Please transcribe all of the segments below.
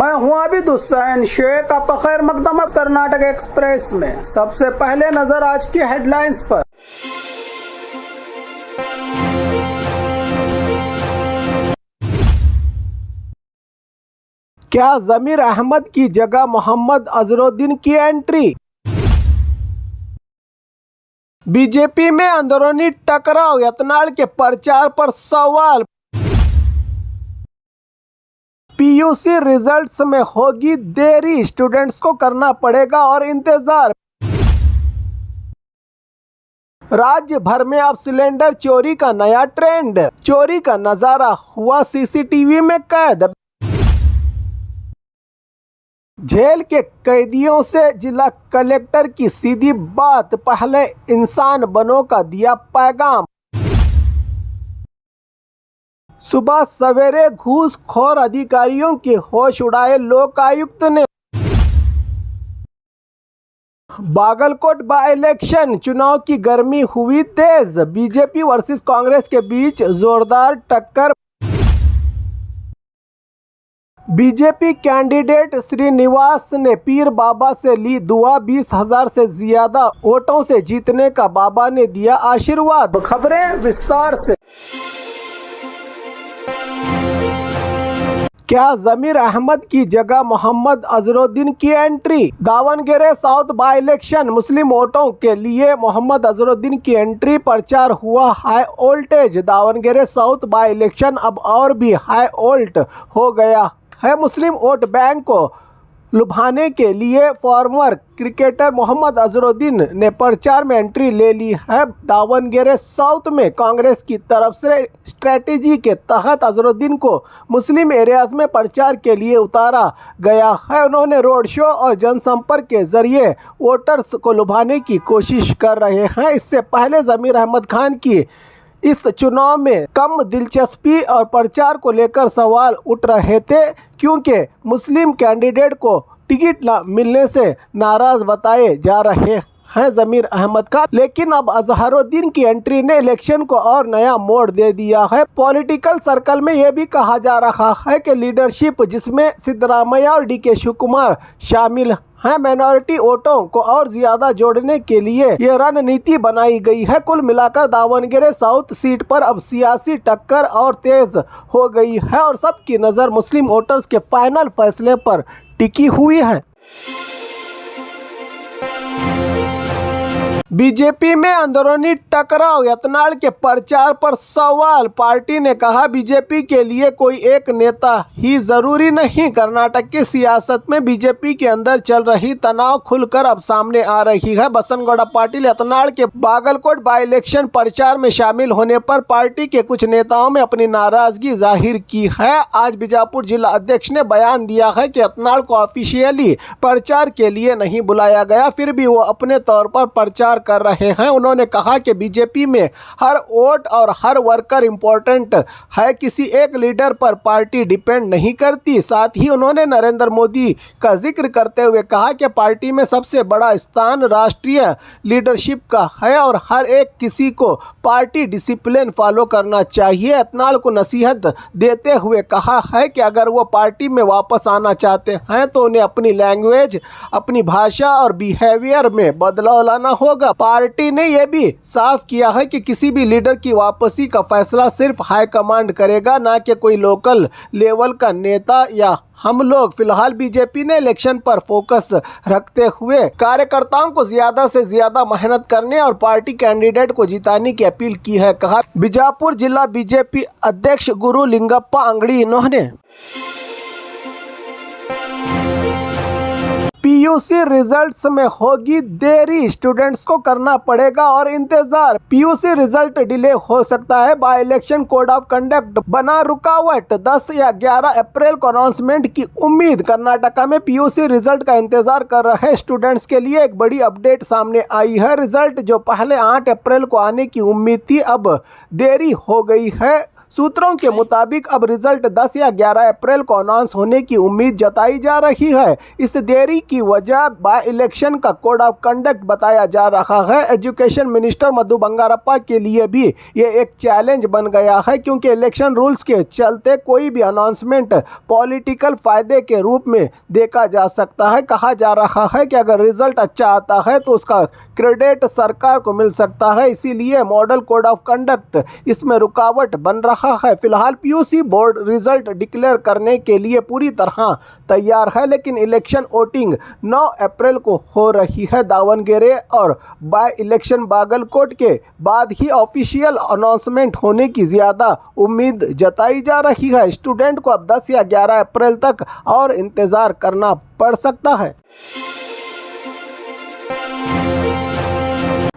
मैं हूं आबिद हुसैन शेख। आपका खैर मकदम कर्नाटक एक्सप्रेस में। सबसे पहले नजर आज की हेडलाइंस पर। क्या जमीर अहमद की जगह मोहम्मद अजहरुद्दीन की एंट्री? बीजेपी में अंदरूनी टकराव, यत्नाल के प्रचार पर सवाल। पीयूसी रिजल्ट्स में होगी देरी, स्टूडेंट्स को करना पड़ेगा और इंतजार। राज्य भर में अब सिलेंडर चोरी का नया ट्रेंड, चोरी का नजारा हुआ सीसीटीवी में कैद। जेल के कैदियों से जिला कलेक्टर की सीधी बात, पहले इंसान बनो का दिया पैगाम। सुबह सवेरे घूसखोर अधिकारियों के होश उड़ाए लोकायुक्त ने। बागलकोट बाई इलेक्शन चुनाव की गर्मी हुई तेज, बीजेपी वर्सेस कांग्रेस के बीच जोरदार टक्कर। बीजेपी कैंडिडेट श्रीनिवास ने पीर बाबा से ली दुआ, 20,000 से ज्यादा वोटों से जीतने का बाबा ने दिया आशीर्वाद। खबरें विस्तार से। क्या जमीर अहमद की जगह मोहम्मद अजहरुद्दीन की entry? Davanagere south by election, मुस्लिम वोटों के लिए मोहम्मद अजहरुद्दीन की एंट्री, प्रचार हुआ high voltage. Davanagere south by election अब और भी हाई वोल्ट हो गया है। मुस्लिम वोट बैंक को लुभाने के लिए फॉर्मर क्रिकेटर मोहम्मद अजहरुद्दीन ने प्रचार में एंट्री ले ली है। दावणगेरे साउथ में कांग्रेस की तरफ से स्ट्रेटेजी के तहत अजहरुद्दीन को मुस्लिम एरियाज में प्रचार के लिए उतारा गया है। उन्होंने रोड शो और जनसंपर्क के जरिए वोटर्स को लुभाने की कोशिश कर रहे हैं। इससे पहले जमीर अहमद खान की इस चुनाव में कम दिलचस्पी और प्रचार को लेकर सवाल उठ रहे थे, क्योंकि मुस्लिम कैंडिडेट को टिकट न मिलने से नाराज बताए जा रहे हैं जमीर अहमद खान। लेकिन अब अजहरुद्दीन की एंट्री ने इलेक्शन को और नया मोड़ दे दिया है। पॉलिटिकल सर्कल में यह भी कहा जा रहा है कि लीडरशिप, जिसमें सिद्धरामैया और डीके शिवकुमार शामिल हैं, माइनॉरिटी वोटों को और ज्यादा जोड़ने के लिए यह रणनीति बनाई गई है। कुल मिलाकर दावणगेरे साउथ सीट पर अब सियासी टक्कर और तेज हो गई है और सबकी नज़र मुस्लिम वोटर्स के फाइनल फैसले पर टिकी हुई है। बीजेपी में अंदरूनी टकराव, यत्नाल के प्रचार पर सवाल। पार्टी ने कहा बीजेपी के लिए कोई एक नेता ही जरूरी नहीं। कर्नाटक की सियासत में बीजेपी के अंदर चल रही तनाव खुलकर अब सामने आ रही है। बसनगौड़ा पाटिल यत्नाल के बागलकोट बाई इलेक्शन प्रचार में शामिल होने पर पार्टी के कुछ नेताओं में अपनी नाराजगी जाहिर की है। आज बीजापुर जिला अध्यक्ष ने बयान दिया है कि यत्नाल को ऑफिशियली प्रचार के लिए नहीं बुलाया गया, फिर भी वो अपने तौर पर प्रचार कर रहे हैं। उन्होंने कहा कि बीजेपी में हर वोट और हर वर्कर इंपॉर्टेंट है, किसी एक लीडर पर पार्टी डिपेंड नहीं करती। साथ ही उन्होंने नरेंद्र मोदी का जिक्र करते हुए कहा कि पार्टी में सबसे बड़ा स्थान राष्ट्रीय लीडरशिप का है और हर एक किसी को पार्टी डिसिप्लिन फॉलो करना चाहिए। यत्नाल को नसीहत देते हुए कहा है कि अगर वो पार्टी में वापस आना चाहते हैं तो उन्हें अपनी लैंग्वेज, अपनी भाषा और बिहेवियर में बदलाव लाना होगा। पार्टी ने यह भी साफ किया है कि किसी भी लीडर की वापसी का फैसला सिर्फ हाईकमांड करेगा, ना कि कोई लोकल लेवल का नेता या हम लोग। फिलहाल बीजेपी ने इलेक्शन पर फोकस रखते हुए कार्यकर्ताओं को ज्यादा से ज्यादा मेहनत करने और पार्टी कैंडिडेट को जिताने की अपील की है, कहा बीजापुर जिला बीजेपी अध्यक्ष गुरु लिंगप्पा अंगड़ी। इन्होंने पीयूसी रिजल्ट्स में होगी देरी, स्टूडेंट्स को करना पड़ेगा और इंतजार। पीयूसी रिजल्ट डिले हो सकता है, by election code of conduct बना रुकावट। 10 या 11 अप्रैल को अनाउंसमेंट की उम्मीद। कर्नाटका में पीयूसी रिजल्ट का इंतजार कर रहे स्टूडेंट्स के लिए एक बड़ी अपडेट सामने आई है। रिजल्ट जो पहले 8 अप्रैल को आने की उम्मीद थी, अब देरी हो गई है। सूत्रों के मुताबिक अब रिजल्ट 10 या 11 अप्रैल को अनाउंस होने की उम्मीद जताई जा रही है। इस देरी की वजह बाय इलेक्शन का कोड ऑफ कंडक्ट बताया जा रहा है। एजुकेशन मिनिस्टर मधु बंगारप्पा के लिए भी ये एक चैलेंज बन गया है, क्योंकि इलेक्शन रूल्स के चलते कोई भी अनाउंसमेंट पॉलिटिकल फायदे के रूप में देखा जा सकता है। कहा जा रहा है कि अगर रिजल्ट अच्छा आता है तो उसका क्रेडिट सरकार को मिल सकता है, इसीलिए मॉडल कोड ऑफ कंडक्ट इसमें रुकावट बन रहा है। फिलहाल पीयूसी बोर्ड रिजल्ट डिक्लेयर करने के लिए पूरी तरह तैयार है, लेकिन इलेक्शन वोटिंग 9 अप्रैल को हो रही है। दावणगेरे और बाय इलेक्शन बागलकोट के बाद ही ऑफिशियल अनाउंसमेंट होने की ज़्यादा उम्मीद जताई जा रही है। स्टूडेंट को अब 10 या 11 अप्रैल तक और इंतज़ार करना पड़ सकता है।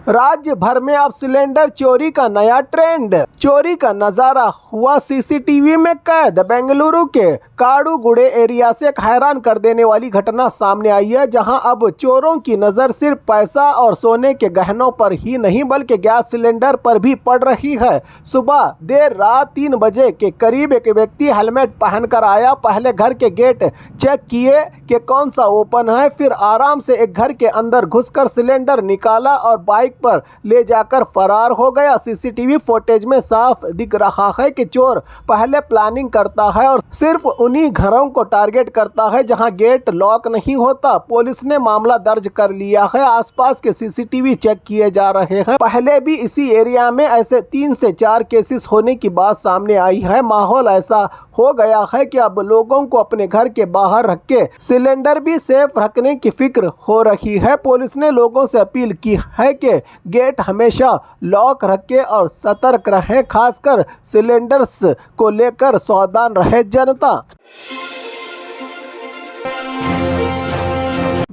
राज्य भर में अब सिलेंडर चोरी का नया ट्रेंड। चोरी का नजारा हुआ सीसीटीवी में कैद। बेंगलुरु के काडुगुडे एरिया से एक हैरान कर देने वाली घटना सामने आई है, जहां अब चोरों की नजर सिर्फ पैसा और सोने के गहनों पर ही नहीं बल्कि गैस सिलेंडर पर भी पड़ रही है। सुबह देर रात 3 बजे के करीब एक व्यक्ति हेलमेट पहनकर आया। पहले घर के गेट चेक किए कि कौन सा ओपन है, फिर आराम से एक घर के अंदर घुसकर सिलेंडर निकाला और बाइक पर ले जाकर फरार हो गया। सीसीटीवी फुटेज में साफ दिख रहा है कि चोर पहले प्लानिंग करता है और सिर्फ उन्हीं घरों को टारगेट करता है जहां गेट लॉक नहीं होता। पुलिस ने मामला दर्ज कर लिया है। आसपास के सीसीटीवी चेक किए जा रहे हैं। पहले भी इसी एरिया में ऐसे 3 से 4 केसेस होने की बात सामने आई है। माहौल ऐसा हो गया है कि अब लोगों को अपने घर के बाहर रख के सिलेंडर भी सेफ रखने की फिक्र हो रही है। पुलिस ने लोगों से अपील की है कि गेट हमेशा लॉक रखें और सतर्क रहें, खासकर सिलेंडर्स को लेकर सावधान रहे जनता।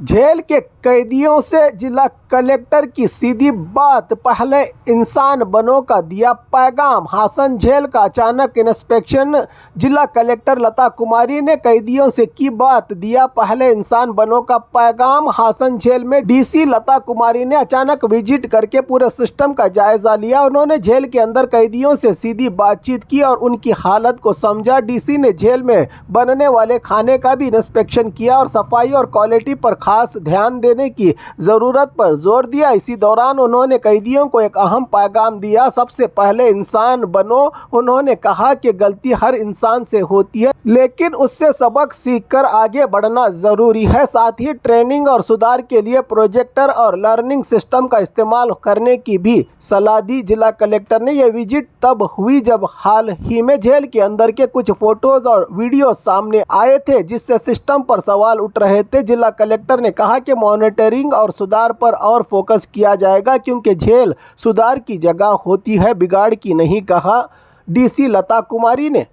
जेल के कैदियों से जिला कलेक्टर की सीधी बात। पहले इंसान बनो का दिया पैगाम। हासन जेल का अचानक इंस्पेक्शन। जिला कलेक्टर लता कुमारी ने कैदियों से की बात, दिया पहले इंसान बनो का पैगाम। हासन जेल में डीसी लता कुमारी ने अचानक विजिट करके पूरे सिस्टम का जायजा लिया। उन्होंने जेल के अंदर कैदियों से सीधी बातचीत की और उनकी हालत को समझा। डीसी ने जेल में बनने वाले खाने का भी इंस्पेक्शन किया और सफाई और क्वालिटी पर खास ध्यान देने की ज़रूरत पर जोर दिया। इसी दौरान उन्होंने कैदियों को एक अहम पैगाम दिया, सबसे पहले इंसान बनो। उन्होंने कहा कि गलती हर इंसान से होती है, लेकिन उससे सबक सीखकर आगे बढ़ना ज़रूरी है। साथ ही ट्रेनिंग और सुधार के लिए प्रोजेक्टर और लर्निंग सिस्टम का इस्तेमाल करने की भी सलाह दी। जिला कलेक्टर ने यह विजिट तब हुई जब हाल ही में जेल के अंदर के कुछ फोटोज और वीडियो सामने आए थे, जिससे सिस्टम पर सवाल उठ रहे थे। जिला कलेक्टर ने कहा कि मॉनिटरिंग और सुधार पर और फोकस किया जाएगा, क्योंकि जेल सुधार की जगह होती है, बिगाड़ की नहीं, कहा डीसी लता कुमारी ने।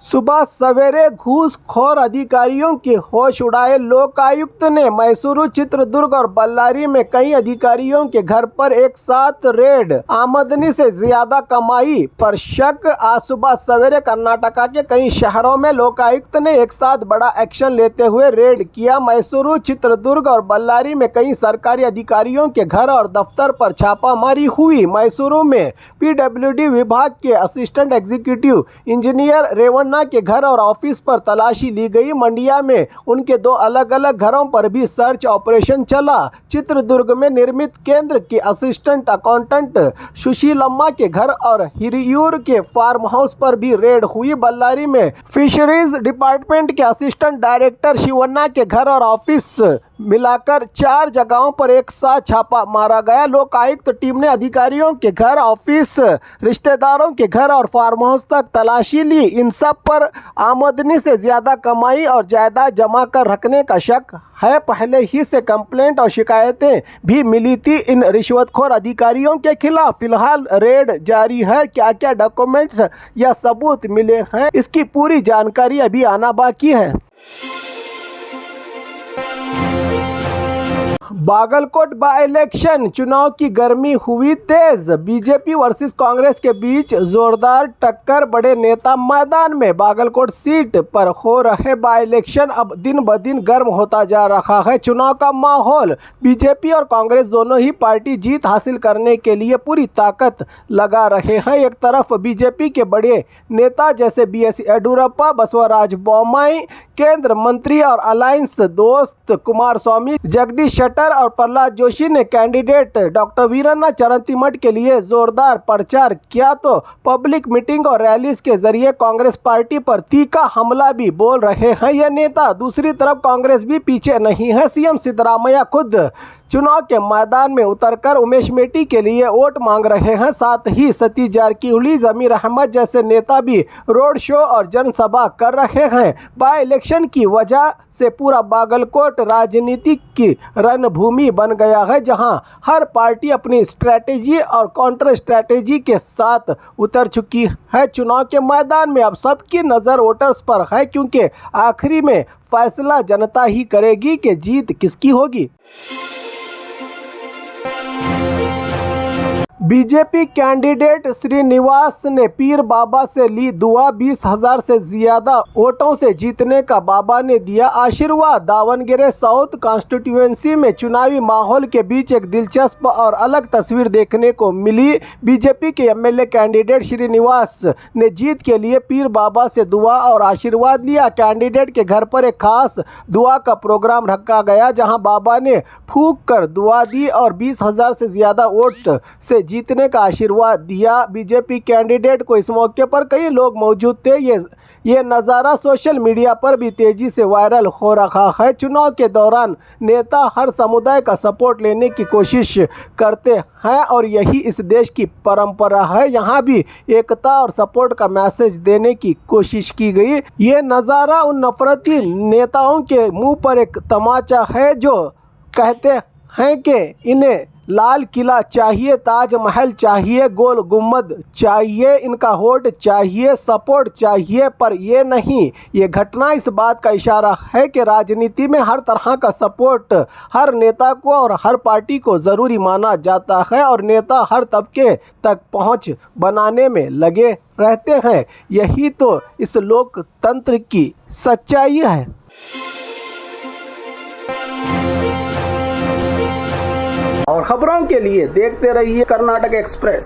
सुबह सवेरे घूसखोर अधिकारियों के होश उड़ाए लोकायुक्त ने। मैसूरू, चित्रदुर्ग और बल्लारी में कई अधिकारियों के घर पर एक साथ रेड। आमदनी से ज्यादा कमाई पर शक। आज सुबह सवेरे कर्नाटका के कई शहरों में लोकायुक्त ने एक साथ बड़ा एक्शन लेते हुए रेड किया। मैसूरू, चित्रदुर्ग और बल्लारी में कई सरकारी अधिकारियों के घर और दफ्तर पर छापामारी हुई। मैसूरू में पीडब्ल्यूडी विभाग के असिस्टेंट एग्जीक्यूटिव इंजीनियर रेवन्ना के घर और ऑफिस पर तलाशी ली गई। मंडिया में उनके 2 अलग अलग घरों पर भी सर्च ऑपरेशन चला। चित्रदुर्ग में निर्मित केंद्र के असिस्टेंट अकाउंटेंट सुशीलम्मा के घर और हिरियूर के फार्म हाउस पर भी रेड हुई। बल्लारी में फिशरीज डिपार्टमेंट के असिस्टेंट डायरेक्टर शिवन्ना के घर और ऑफिस मिलाकर 4 जगहों पर एक साथ छापा मारा गया। लोकायुक्त टीम ने अधिकारियों के घर, ऑफिस, रिश्तेदारों के घर और फार्म हाउस तक तलाशी ली। इन सब पर आमदनी से ज्यादा कमाई और जायदाद जमा कर रखने का शक है। पहले ही से कंप्लेंट और शिकायतें भी मिली थी इन रिश्वतखोर अधिकारियों के खिलाफ। फिलहाल रेड जारी है। क्या क्या डॉक्यूमेंट्स या सबूत मिले हैं, इसकी पूरी जानकारी अभी आना बाकी है। बागलकोट बाई इलेक्शन चुनाव की गर्मी हुई तेज। बीजेपी वर्सेस कांग्रेस के बीच जोरदार टक्कर। बड़े नेता मैदान में। बागलकोट सीट पर हो रहे बाई इलेक्शन अब दिन ब दिन गर्म होता जा रहा है। चुनाव का माहौल। बीजेपी और कांग्रेस दोनों ही पार्टी जीत हासिल करने के लिए पूरी ताकत लगा रहे हैं। एक तरफ बीजेपी के बड़े नेता जैसे BS येडियुरप्पा, बसवराज बोम्माई, केंद्र मंत्री और अलायंस दोस्त कुमारस्वामी, जगदीश शेट्टर और प्रहलाद जोशी ने कैंडिडेट डॉक्टर वीरन्ना चरंतीमठ के लिए जोरदार प्रचार किया तो पब्लिक मीटिंग और रैलीज के जरिए कांग्रेस पार्टी पर तीखा हमला भी बोल रहे हैं ये नेता। दूसरी तरफ कांग्रेस भी पीछे नहीं है। CM सिद्धरामैया खुद चुनाव के मैदान में उतरकर उमेश मेटी के लिए वोट मांग रहे हैं। साथ ही सतीश जारकिहोली, जमीर अहमद जैसे नेता भी रोड शो और जनसभा कर रहे हैं। बाई इलेक्शन की वजह से पूरा बागलकोट राजनीति की रणभूमि बन गया है, जहां हर पार्टी अपनी स्ट्रैटेजी और काउंटर स्ट्रैटेजी के साथ उतर चुकी है। चुनाव के मैदान में अब सबकी नज़र वोटर्स पर है, क्योंकि आखिरी में फैसला जनता ही करेगी कि जीत किसकी होगी। बीजेपी कैंडिडेट श्रीनिवास ने पीर बाबा से ली दुआ। 20,000 से ज्यादा वोटों से जीतने का बाबा ने दिया आशीर्वाद। दावणगेरे साउथ कॉन्स्टिट्यूएंसी में चुनावी माहौल के बीच एक दिलचस्प और अलग तस्वीर देखने को मिली। बीजेपी के MLA कैंडिडेट श्रीनिवास ने जीत के लिए पीर बाबा से दुआ और आशीर्वाद लिया। कैंडिडेट के घर पर एक खास दुआ का प्रोग्राम रखा गया, जहां बाबा ने फूंक कर दुआ दी और 20,000 से ज्यादा वोट से जीतने का आशीर्वाद दिया। बीजेपी कैंडिडेट को इस मौके पर कई लोग मौजूद थे। ये नज़ारा सोशल मीडिया पर भी तेजी से वायरल हो रहा है। चुनाव के दौरान नेता हर समुदाय का सपोर्ट लेने की कोशिश करते हैं और यही इस देश की परंपरा है। यहाँ भी एकता और सपोर्ट का मैसेज देने की कोशिश की गई। ये नज़ारा उन नफरती नेताओं के मुंह पर एक तमाचा है जो कहते हैं कि इन्हें लाल किला चाहिए, ताजमहल चाहिए, गोल गुम्बद चाहिए, इनका वोट चाहिए, सपोर्ट चाहिए, पर ये नहीं। ये घटना इस बात का इशारा है कि राजनीति में हर तरह का सपोर्ट हर नेता को और हर पार्टी को ज़रूरी माना जाता है और नेता हर तबके तक पहुंच बनाने में लगे रहते हैं। यही तो इस लोकतंत्र की सच्चाई है। और खबरों के लिए देखते रहिए कर्नाटक एक्सप्रेस।